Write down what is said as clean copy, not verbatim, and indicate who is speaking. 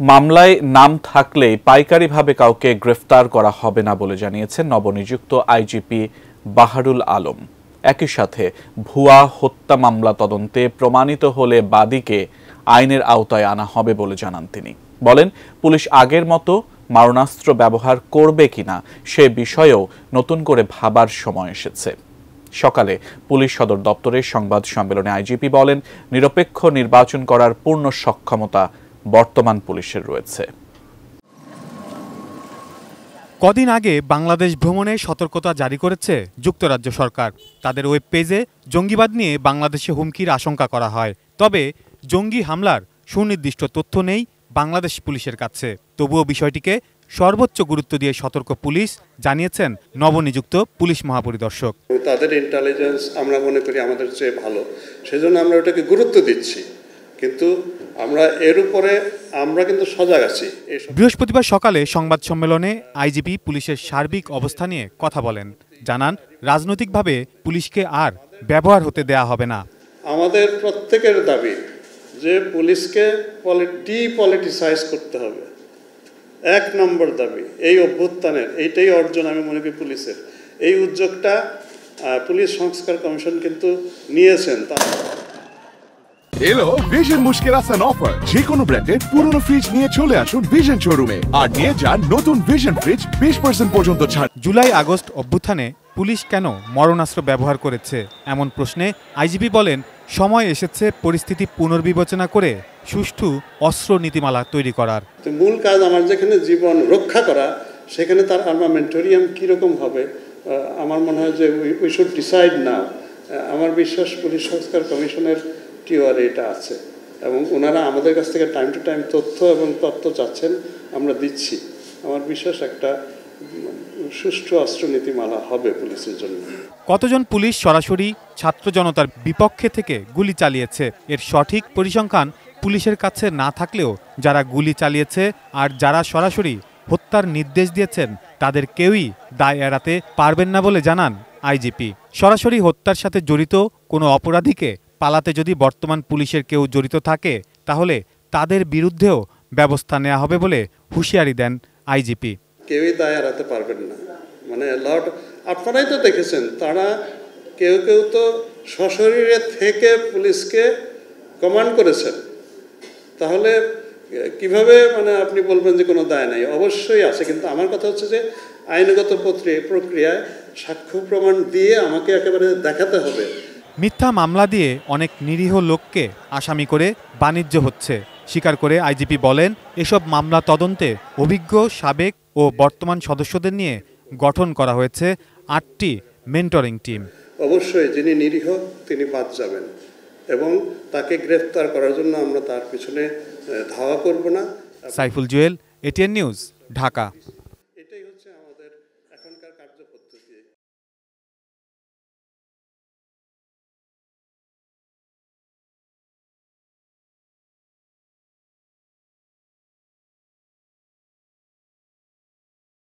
Speaker 1: মামলায় নাম থাকলেই পাইকারিভাবে কাউকে গ্রেফতার করা হবে না বলে জানিয়েছেন নবনিযুক্ত আইজিপি বাহারুল আলম। একই সাথে ভুয়া হত্যা মামলা তদন্তে প্রমাণিত হলে বাদীকে আইনের আওতায় আনা হবে বলে জানান তিনি। বলেন, পুলিশ আগের মতো মারণাস্ত্র ব্যবহার করবে কিনা সে বিষয়েও নতুন করে ভাবার সময় এসেছে। সকালে পুলিশ সদর দপ্তরের সংবাদ সম্মেলনে আইজিপি বলেন, নিরপেক্ষ নির্বাচন করার পূর্ণ সক্ষমতা বর্তমান পুলিশের রয়েছে।
Speaker 2: কদিন আগে বাংলাদেশ ভ্রমণে সতর্কতা জারি করেছে যুক্তরাজ্য সরকার। তাদের ওয়েব পেজে জঙ্গিবাদ নিয়ে বাংলাদেশে হুমকির আশঙ্কা করা হয়। তবে জঙ্গি হামলার সুনির্দিষ্ট তথ্য নেই বাংলাদেশ পুলিশের কাছে। তবুও বিষয়টিকে সর্বোচ্চ গুরুত্ব দিয়ে সতর্ক পুলিশ, জানিয়েছেন নবনিযুক্ত পুলিশ মহাপরিদর্শক।
Speaker 3: তাদের ইন্টেলিজেন্স আমরা মনে করি আমাদের চেয়ে ভালো, সেজন্য আমরা ওটাকে গুরুত্ব দিচ্ছি, কিন্তু এর উপরে আমরা কিন্তু সজাগ আছি।
Speaker 2: বৃহস্পতিবার সকালে সংবাদ সম্মেলনে আইজিপি পুলিশের সার্বিক অবস্থা নিয়ে কথা বলেন। জানান, রাজনৈতিকভাবে পুলিশকে আর ব্যবহার হতে দেয়া হবে না।
Speaker 3: আমাদের প্রত্যেকের দাবি যে পুলিশকে ডিপলিটিসাইজ করতে হবে। 1 নম্বর দাবি এই অভ্যুত্থানের, এইটাই অর্জন আমি মনে করি পুলিশের। এই উদ্যোগটা পুলিশ সংস্কার কমিশন কিন্তু নিয়েছেন।
Speaker 4: এলো ভিশন মুশকিল আসান অফার। যে কোনো ব্র্যান্ডের পুরনো ফ্রিজ নিয়ে চলে আসুন ভিশন শোরুমে আর নিয়ে যান নতুন ভিশন ফ্রিজ 20% পর্যন্ত ছাড়।
Speaker 2: জুলাই আগস্ট অভ্যুত্থানে পুলিশ কেন মরণাস্ত্র ব্যবহার করেছে এমন প্রশ্নে আইজিপি বলেন, সময় এসেছে পরিস্থিতি পুনর্বিবেচনা করে সুষ্ঠু অস্ত্র নীতিমালা তৈরি করার।
Speaker 3: মূল কাজ আমার যেখানে জীবন রক্ষা করা, সেখানে তার আর্মামেন্টোরিয়াম কীরকম হবে আমার মনে হয় যে উই শুড ডিসাইড নাও। আমার বিশ্বাস পুলিশ সংস্কার কমিশনের টিওয়ারে এটা আছে এবং ওনারা আমাদের কাছ থেকে টাইম টু টাইম তথ্য এবং তথ্য চাচ্ছেন, আমরা দিচ্ছি। আমার বিশ্বাস একটা সুষ্ঠু অস্ত্র নীতিমালা হবে পুলিশের জন্য।
Speaker 2: কতজন পুলিশ সরাসরি ছাত্র জনতার বিপক্ষে থেকে গুলি চালিয়েছে এর সঠিক পরিসংখ্যান পুলিশের কাছে না থাকলেও যারা গুলি চালিয়েছে আর যারা সরাসরি হত্যার নির্দেশ দিয়েছেন তাদের কেউই দায় এড়াতে পারবেন না বলে জানান আইজিপি। সরাসরি হত্যার সাথে জড়িত কোনো অপরাধীকে পালাতে যদি বর্তমান পুলিশের কেউ জড়িত থাকে তাহলে তাদের বিরুদ্ধেও ব্যবস্থা নেওয়া হবে বলে হুঁশিয়ারি দেন আইজিপি।
Speaker 3: কেউই দায় এড়াতে পারবেন না। আপনারাই তো দেখেছেন, তারা কেউ কেউ তো সশরীরে থেকে পুলিশকে কমান্ড করেছেন। তাহলে কিভাবে আপনি বলবেন যে কোনো দায় নাই? অবশ্যই আছে, কিন্তু আমার কথা হচ্ছে যে আইনগত প্রক্রিয়ায় সাক্ষ্য প্রমাণ দিয়ে আমাকে একেবারে দেখাতে হবে।
Speaker 2: মিথ্যা মামলা দিয়ে অনেক নিরীহ লোককে আসামি করে বাণিজ্য হচ্ছে স্বীকার করে আইজিপি বলেন, এসব মামলা তদন্তে অভিজ্ঞ সাবেক ও বর্তমান সদস্যদের নিয়ে গঠন করা হয়েছে 8টি মেন্টরিং টিম।
Speaker 3: অবশ্যই যিনি নিরীহ তিনি বাদ যাবেন এবং তাকে গ্রেফতার করার জন্য আমরা তার পিছনে ধাওয়া করব না।
Speaker 2: Saiful Jewel, ATN news, Dhaka.